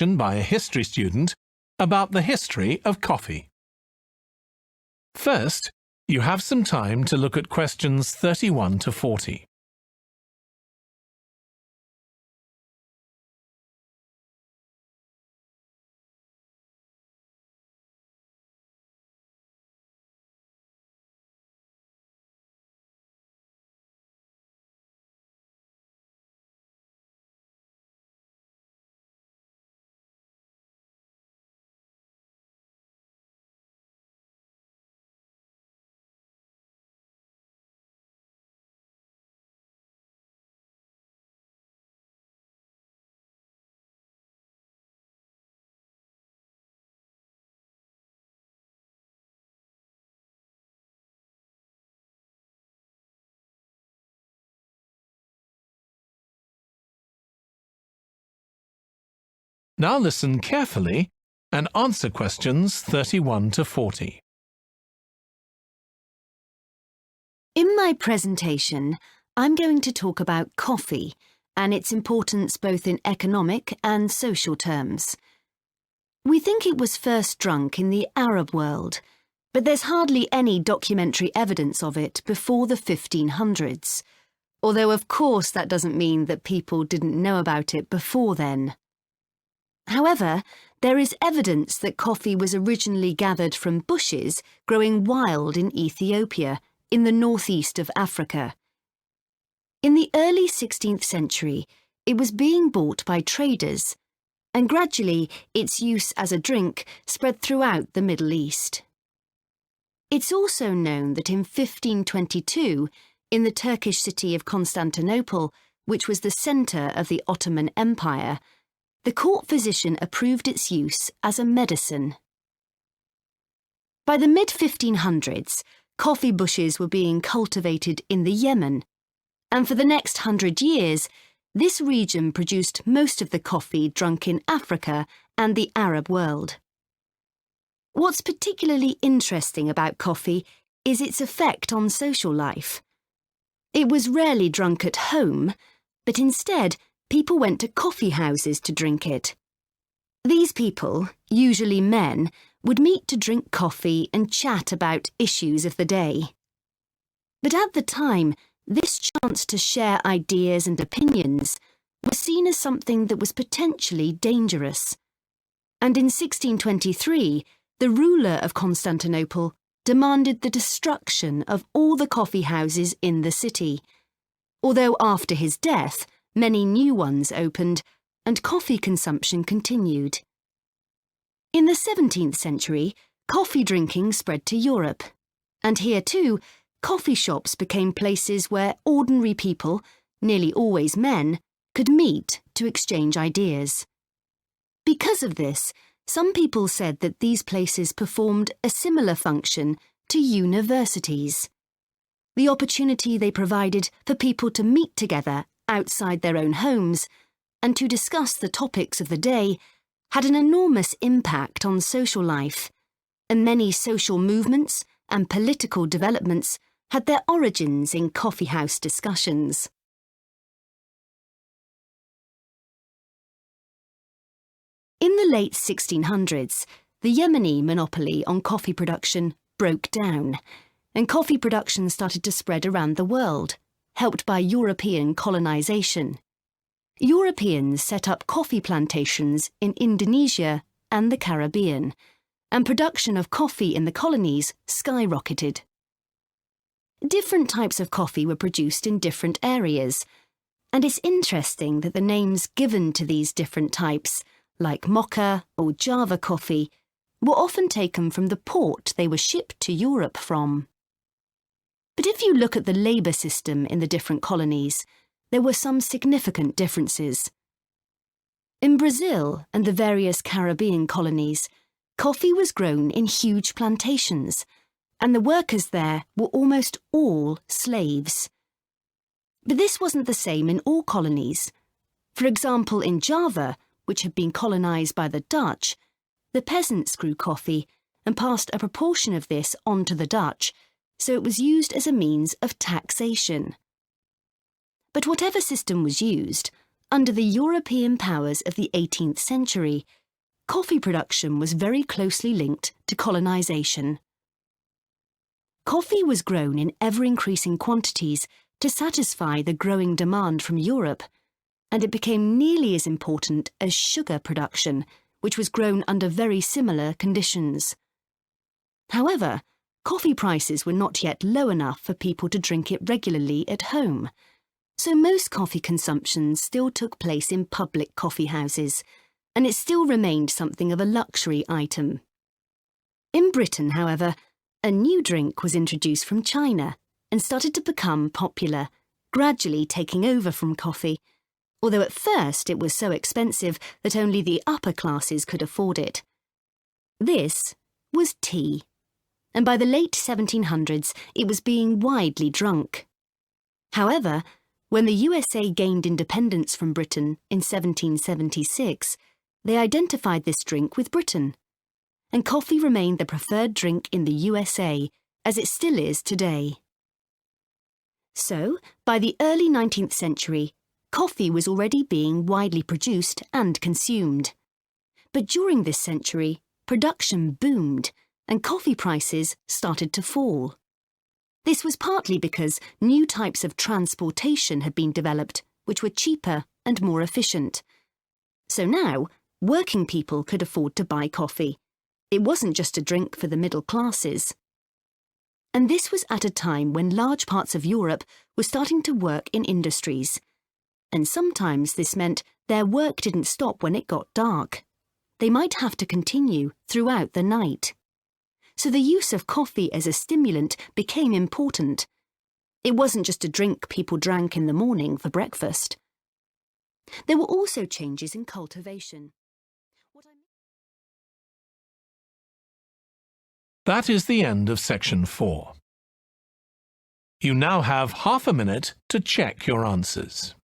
by a history student about the history of coffee. First, you have some time to look at questions 31 to 40. Now listen carefully and answer questions 31 to 40. In my presentation, I'm going to talk about coffee and its importance both in economic and social terms. We think it was first drunk in the Arab world, but there's hardly any documentary evidence of it before the 1500s, although of course that doesn't mean that people didn't know about it before then. However, there is evidence that coffee was originally gathered from bushes growing wild in Ethiopia, in the northeast of Africa. In the early 16th century, it was being bought by traders, and gradually its use as a drink spread throughout the Middle East. It's also known that in 1522, in the Turkish city of Constantinople, which was the centre of the Ottoman Empire, the court physician approved its use as a medicine. By the mid-1500s, coffee bushes were being cultivated in the Yemen, and for the next 100 years, this region produced most of the coffee drunk in Africa and the Arab world. What's particularly interesting about coffee is its effect on social life. It was rarely drunk at home, but instead, people went to coffee houses to drink it. These people, usually men, would meet to drink coffee and chat about issues of the day. But at the time, this chance to share ideas and opinions was seen as something that was potentially dangerous. And in 1623, the ruler of Constantinople demanded the destruction of all the coffee houses in the city, although after his death, many new ones opened, and coffee consumption continued. In the 17th century, coffee drinking spread to Europe, and here too, coffee shops became places where ordinary people, nearly always men, could meet to exchange ideas. Because of this, some people said that these places performed a similar function to universities. The opportunity they provided for people to meet together outside their own homes and to discuss the topics of the day had an enormous impact on social life, and many social movements and political developments had their origins in coffeehouse discussions. In the late 1600s, the Yemeni monopoly on coffee production broke down, and coffee production started to spread around the world, helped by European colonization. Europeans set up coffee plantations in Indonesia and the Caribbean, and production of coffee in the colonies skyrocketed. Different types of coffee were produced in different areas, and it's interesting that the names given to these different types, like mocha or Java coffee, were often taken from the port they were shipped to Europe from. But if you look at the labour system in the different colonies, there were some significant differences. In Brazil and the various Caribbean colonies, coffee was grown in huge plantations, and the workers there were almost all slaves. But this wasn't the same in all colonies. For example, in Java, which had been colonised by the Dutch, the peasants grew coffee and passed a proportion of this on to the Dutch, so it was used as a means of taxation. But whatever system was used, Under the European powers of the 18th century, coffee production was very closely linked to colonisation. Coffee was grown in ever-increasing quantities to satisfy the growing demand from Europe, and it became nearly as important as sugar production, which was grown under very similar conditions. However, coffee prices were not yet low enough for people to drink it regularly at home, so most coffee consumption still took place in public coffee houses, and it still remained something of a luxury item. In Britain, however, a new drink was introduced from China and started to become popular, gradually taking over from coffee, although at first it was so expensive that only the upper classes could afford it. This was tea, and by the late 1700s it was being widely drunk. However, when the USA gained independence from Britain in 1776, they identified this drink with Britain, and coffee remained the preferred drink in the USA, as it still is today. So, by the early 19th century, coffee was already being widely produced and consumed. But during this century, production boomed, and coffee prices started to fall. This was partly because new types of transportation had been developed, which were cheaper and more efficient. So now, working people could afford to buy coffee. It wasn't just a drink for the middle classes. And this was at a time when large parts of Europe were starting to work in industries. And sometimes this meant their work didn't stop when it got dark. They might have to continue throughout the night. So the use of coffee as a stimulant became important. It wasn't just a drink people drank in the morning for breakfast. There were also changes in cultivation. That is the end of section 4. You now have half a minute to check your answers.